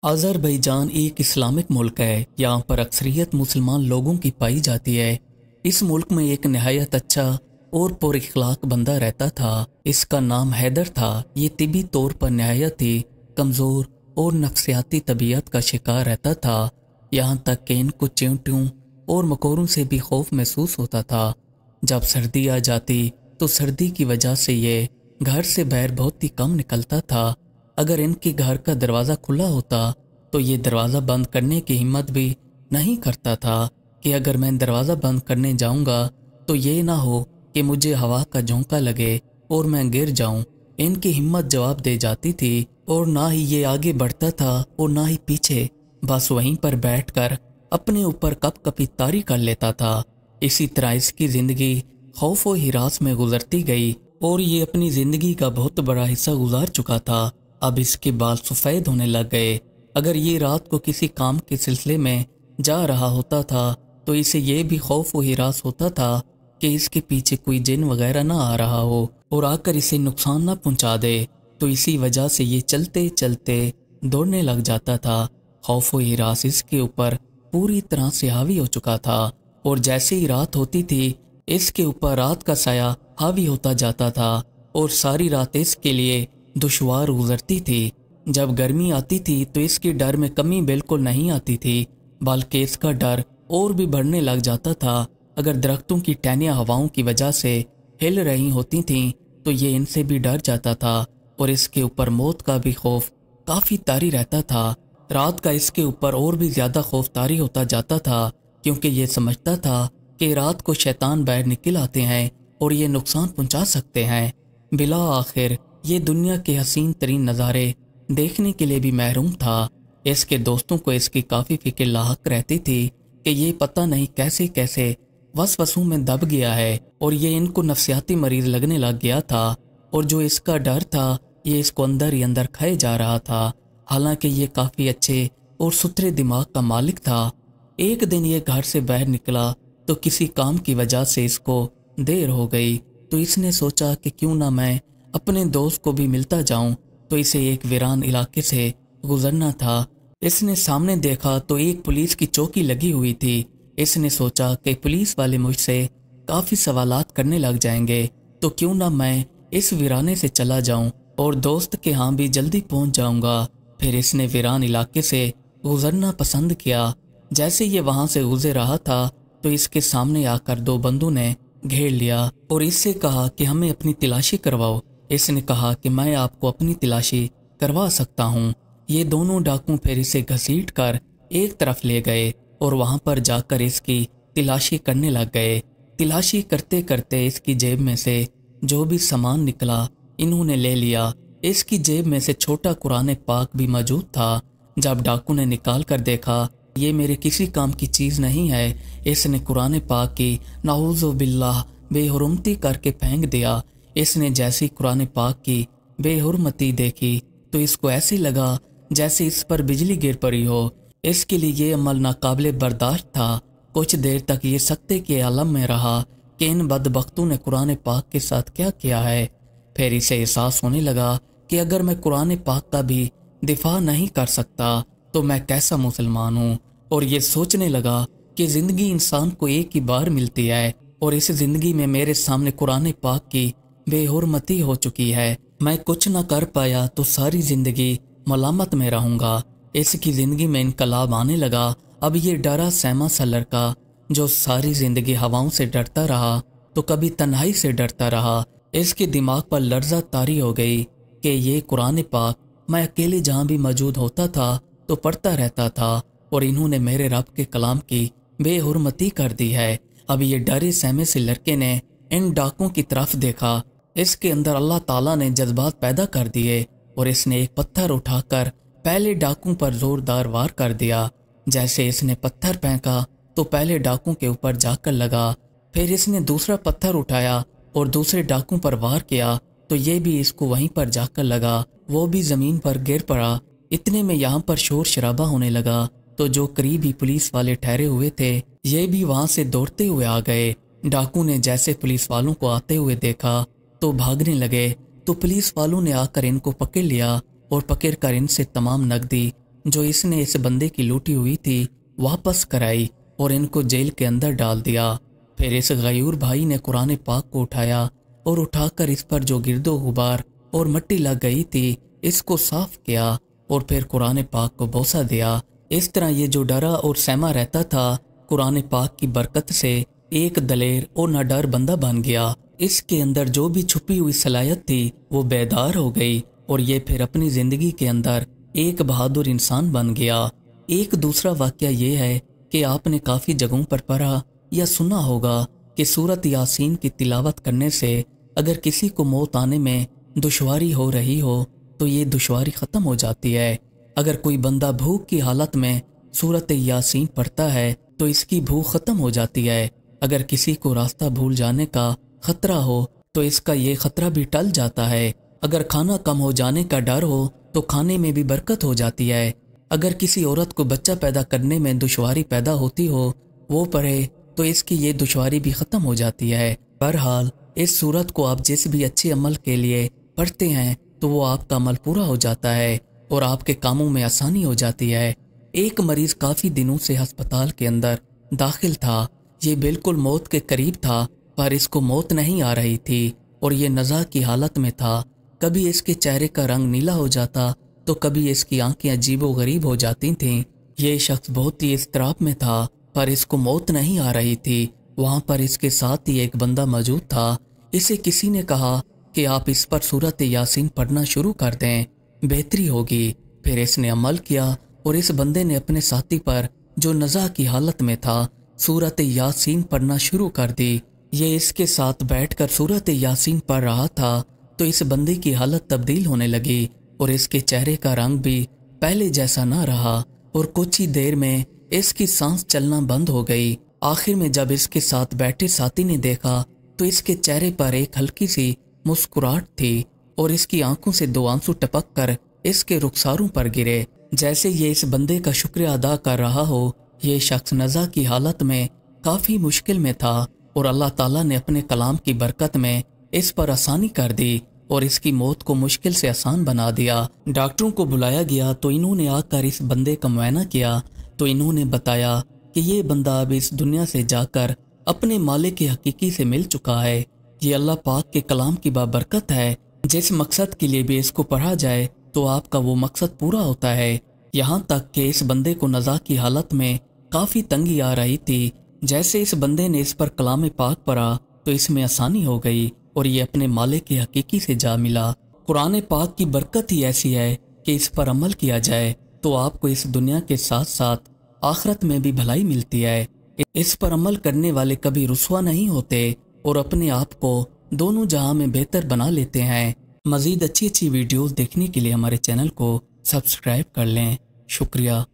Azerbaijan एक Islamic मुल्क है। यहाँ पर अक्सरियत मुसलमान लोगों की पाई जाती है। इस मुल्क में एक नहायत अच्छा और पुरअखलाक बंदा रहता था। इसका नाम हैदर था। ये तिबी तौर पर नहायत ही कमज़ोर और नफ्सियाती तबीयत का शिकार रहता था। यहाँ तक कि इनको चींटियों और मकोरों से भी खौफ महसूस होता था। जब सर्दी आ जाती तो सर्दी की वजह से ये घर से बाहर बहुत ही कम निकलता था। अगर इनके घर का दरवाज़ा खुला होता तो ये दरवाज़ा बंद करने की हिम्मत भी नहीं करता था कि अगर मैं दरवाज़ा बंद करने जाऊंगा तो ये ना हो कि मुझे हवा का झोंका लगे और मैं गिर जाऊं। इनकी हिम्मत जवाब दे जाती थी और ना ही ये आगे बढ़ता था और ना ही पीछे। बस वहीं पर बैठकर अपने ऊपर कप कपी तारी कर लेता था। इसी तरह इसकी ज़िंदगी खौफ व हिरास में गुजरती गई और ये अपनी ज़िंदगी का बहुत बड़ा हिस्सा गुजार चुका था। अब इसके बाल सफ़ेद होने लग गए। अगर ये रात को किसी काम के सिलसिले में जा रहा होता था तो इसे ये भी खौफ व हिरास होता था कि इसके पीछे कोई जिन वगैरह ना आ रहा हो और आकर इसे नुकसान ना पहुंचा दे। तो इसी वजह से ये चलते चलते दौड़ने लग जाता था। खौफ व हिरास इसके ऊपर पूरी तरह से हावी हो चुका था और जैसे ही रात होती थी इसके ऊपर रात का साया हावी होता जाता था और सारी रात इसके लिए दुश्वार गुजरती थी। जब गर्मी आती थी तो इसके डर में कमी बिल्कुल नहीं आती थी, बल्कि इसका डर और भी बढ़ने लग जाता था। अगर दरख्तों की टहनियाँ हवाओं की वजह से हिल रही होती थीं तो ये इनसे भी डर जाता था और इसके ऊपर मौत का भी खौफ काफ़ी तारी रहता था। रात का इसके ऊपर और भी ज़्यादा खौफ तारी होता जाता था क्योंकि ये समझता था कि रात को शैतान बाहर निकल आते हैं और ये नुकसान पहुंचा सकते हैं। बिला आखिर ये दुनिया के हसीन तरीन नज़ारे देखने के लिए भी महरूम था। इसके दोस्तों को इसकी काफ़ी फिक्र लाहक रहती थी कि ये पता नहीं कैसे कैसे वसवसों में दब गया है और ये इनको नफ्सियाती मरीज लगने लग गया था और जो इसका डर था ये इसको अंदर ही अंदर खाए जा रहा था। हालांकि ये काफ़ी अच्छे और सुथरे दिमाग का मालिक था। एक दिन ये घर से बाहर निकला तो किसी काम की वजह से इसको देर हो गई तो इसने सोचा कि क्यों ना मैं अपने दोस्त को भी मिलता जाऊं। तो इसे एक वीरान इलाके से गुजरना था। इसने सामने देखा तो एक पुलिस की चौकी लगी हुई थी। इसने सोचा कि पुलिस वाले मुझसे काफ़ी सवालात करने लग जाएंगे तो क्यों ना मैं इस वीराने से चला जाऊं और दोस्त के यहाँ भी जल्दी पहुंच जाऊंगा। फिर इसने वीरान इलाके से गुजरना पसंद किया। जैसे ये वहाँ से गुजर रहा था तो इसके सामने आकर दो बंदों ने घेर लिया और इससे कहा कि हमें अपनी तलाशी करवाओ। इसने कहा कि मैं आपको अपनी तलाशी करवा सकता हूँ। ये दोनों डाकू फिर इसे घसीट कर एक तरफ ले गए और वहाँ पर जाकर इसकी तलाशी करने लग गए। तलाशी करते करते इसकी जेब में से जो भी सामान निकला इन्होंने ले लिया। इसकी जेब में से छोटा कुरान पाक भी मौजूद था। जब डाकू ने निकाल कर देखा ये मेरे किसी काम की चीज़ नहीं है, इसने कुरान पाक की नाऊज़ु बिल्लाह बेहुरमती करके फेंक दिया। इसने जैसी कुरान पाक की बेहुरमती देखी तो इसको ऐसे लगा जैसे इस पर बिजली गिर पड़ी हो। इसके लिए ये अमल नाकाबिले बर्दाश्त था। कुछ देर तक ये सख्ते के आलम में रहा कि इन बदबख्तों ने कुरान पाक के साथ क्या किया है। फिर इसे एहसास होने लगा कि अगर मैं कुरान पाक का भी दिफा नहीं कर सकता तो मैं कैसा मुसलमान हूँ। और ये सोचने लगा कि ज़िंदगी इंसान को एक ही बार मिलती है और इस ज़िंदगी में मेरे सामने कुरान पाक की बेहुरमती हो चुकी है। मैं कुछ ना कर पाया तो सारी ज़िंदगी मलामत में रहूँगा। इसकी ज़िंदगी में इनकलाब आने लगा। अब ये डरा सहमा सा लड़का जो सारी ज़िंदगी हवाओं से डरता रहा तो कभी तन्हाई से डरता रहा, इसके दिमाग पर लर्जा तारी हो गई कि ये कुरान पाक मैं अकेले जहाँ भी मौजूद होता था तो पढ़ता रहता था और इन्होंने मेरे रब के कलाम की बेहुरमती कर दी है। अब ये डरे सहमे से लड़के ने इन डाकों की तरफ देखा। इसके अंदर अल्लाह ताला ने जज्बात पैदा कर दिए और इसने एक पत्थर उठाकर पहले डाकू पर जोरदार वार कर दिया। जैसे इसने पत्थर फेंका तो पहले डाकू के ऊपर जाकर लगा। फिर इसने दूसरा पत्थर उठाया और दूसरे डाकू पर वार किया तो ये भी इसको वहीं पर जाकर लगा। वो भी ज़मीन पर गिर पड़ा। इतने में यहाँ पर शोर शराबा होने लगा तो जो करीबी पुलिस वाले ठहरे हुए थे ये भी वहाँ से दौड़ते हुए आ गए। डाकू ने जैसे पुलिस वालों को आते हुए देखा तो भागने लगे तो पुलिस वालों ने आकर इनको पकड़ लिया और पकड़कर इनसे तमाम नकदी जो इसने इस बंदे की लूटी हुई थी वापस कराई और इनको जेल के अंदर डाल दिया। फिर इस गयूर भाई ने कुरान पाक को उठाया और उठाकर इस पर जो गिरदो गुबार और मिट्टी लग गई थी इसको साफ किया और फिर कुरान पाक को बोसा दिया। इस तरह ये जो डरा और सहमा रहता था कुरान पाक की बरकत से एक दलेर और नाडर बंदा बन गया। इसके अंदर जो भी छुपी हुई सलाहियत थी वो बेदार हो गई और ये फिर अपनी जिंदगी के अंदर एक बहादुर इंसान बन गया। एक दूसरा वाकया ये है कि आपने काफ़ी जगहों पर पढ़ा या सुना होगा कि सूरत यासीन की तिलावत करने से अगर किसी को मौत आने में दुश्वारी हो रही हो तो ये दुश्वारी ख़त्म हो जाती है। अगर कोई बंदा भूख की हालत में सूरत यासीन पढ़ता है तो इसकी भूख ख़त्म हो जाती है। अगर किसी को रास्ता भूल जाने का खतरा हो तो इसका ये खतरा भी टल जाता है। अगर खाना कम हो जाने का डर हो तो खाने में भी बरकत हो जाती है। अगर किसी औरत को बच्चा पैदा करने में दुश्वारी पैदा होती हो वो पढ़े तो इसकी ये दुश्वारी भी ख़त्म हो जाती है। बहरहाल इस सूरत को आप जिस भी अच्छे अमल के लिए पढ़ते हैं तो वो आपका अमल पूरा हो जाता है और आपके कामों में आसानी हो जाती है। एक मरीज काफ़ी दिनों से अस्पताल के अंदर दाखिल था। ये बिल्कुल मौत के करीब था पर इसको मौत नहीं आ रही थी और ये नज़ा की हालत में था। कभी इसके चेहरे का रंग नीला हो जाता तो कभी इसकी आंखें अजीबो गरीब हो जाती थीं। ये शख्स बहुत ही इज़्तिराब में था पर इसको मौत नहीं आ रही थी। वहाँ पर इसके साथ ही एक बंदा मौजूद था। इसे किसी ने कहा कि आप इस पर सूरत यासीन पढ़ना शुरू कर दें, बेहतरी होगी। फिर इसने अमल किया और इस बंदे ने अपने साथी पर जो नज़ा की हालत में था सूरत यासीन पढ़ना शुरू कर दी। ये इसके साथ बैठकर सूरत यासीन पढ़ रहा था तो इस बंदे की हालत तब्दील होने लगी और इसके चेहरे का रंग भी पहले जैसा ना रहा और कुछ ही देर में इसकी सांस चलना बंद हो गई। आखिर में जब इसके साथ बैठे साथी ने देखा तो इसके चेहरे पर एक हल्की सी मुस्कुराहट थी और इसकी आंखों से दो आंसू टपक कर इसके रुखसारों पर गिरे। जैसे ये इस बंदे का शुक्रिया अदा कर रहा हो। ये शख्स नज़ा की हालत में काफ़ी मुश्किल में था और अल्लाह ताला ने अपने कलाम की बरकत में इस पर आसानी कर दी और इसकी मौत को मुश्किल से आसान बना दिया। डॉक्टरों को बुलाया गया तो इन्होंने आकर इस बंदे का मुआयना किया तो इन्होंने बताया कि ये बंदा अब इस दुनिया से जाकर अपने मालिक के हकीकी से मिल चुका है। ये अल्लाह पाक के कलाम की बाबरकत है। जिस मकसद के लिए भी इसको पढ़ा जाए तो आपका वो मकसद पूरा होता है। यहाँ तक कि इस बंदे को नज़ा की हालत में काफ़ी तंगी आ रही थी। जैसे इस बंदे ने इस पर कलाम पाक पढ़ा तो इसमें आसानी हो गई और ये अपने मालिक के हकीकी से जा मिला। कुरान पाक की बरकत ही ऐसी है कि इस पर अमल किया जाए तो आपको इस दुनिया के साथ साथ आखिरत में भी भलाई मिलती है। इस पर अमल करने वाले कभी रुसवा नहीं होते और अपने आप को दोनों जहां में बेहतर बना लेते हैं। मज़ीद अच्छी अच्छी वीडियोस देखने के लिए हमारे चैनल को सब्सक्राइब कर लें। शुक्रिया।